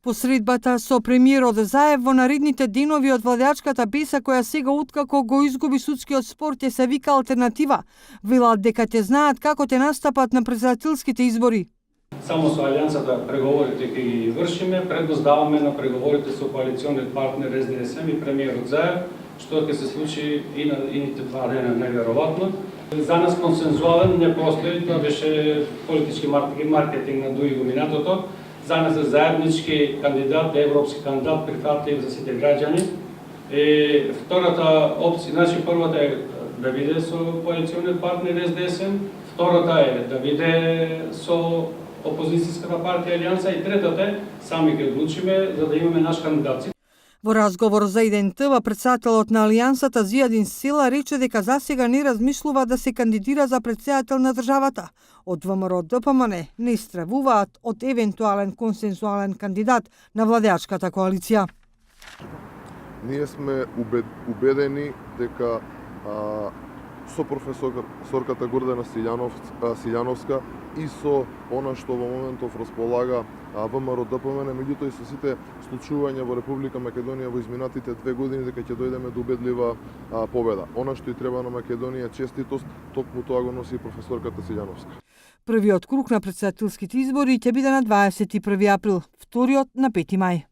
По средбата со премиерот Заев во наредните денови од владеачката песа која сега откако го изгуби судскиот спор ќе се вика алтернатива, велат дека ќе знаат како ќе настапат на претседателските избори. Само со Алијансата преговорите ќе ги вршиме, предоставаме на преговорите со коалиционниот партнер СДСМ и премиерот Заев, што ќе се случи и на ините 2 дена неверојатно. За нас консензуален не постои, тоа беше политички маркетинг на дуи го минатото. За нас е заеднички кандидат, европски кандидат, прифатлив за сите граѓани. Втората опција, значи првата е да биде со коалиционниот партнер СДСМ, втората е да биде со опозицијската партија Алијанса и третата е сами ќе одлучиме за да имаме наш кандидат. Во разговор за Иден ТВ, председателот на Алијансата Зијадин Села рече дека засега не размислува да се кандидира за председател на државата. Од ВМРО ДПМН не стравуваат од евентуален консенсуален кандидат на владеачката коалиција. Ние сме убедени дека со професорката Гордана Силјановска и со она што во моментов располага ВМРО ДПМН, меѓутоа и со сите случувања во Република Македонија во изминатите 2 години, дека ќе дојдеме до убедлива победа. Она што и треба на Македонија честитост, токму тоа го носи професорката Силјановска. Првиот круг на претседателските избори ќе биде на 21 април, вториот на 5 мај.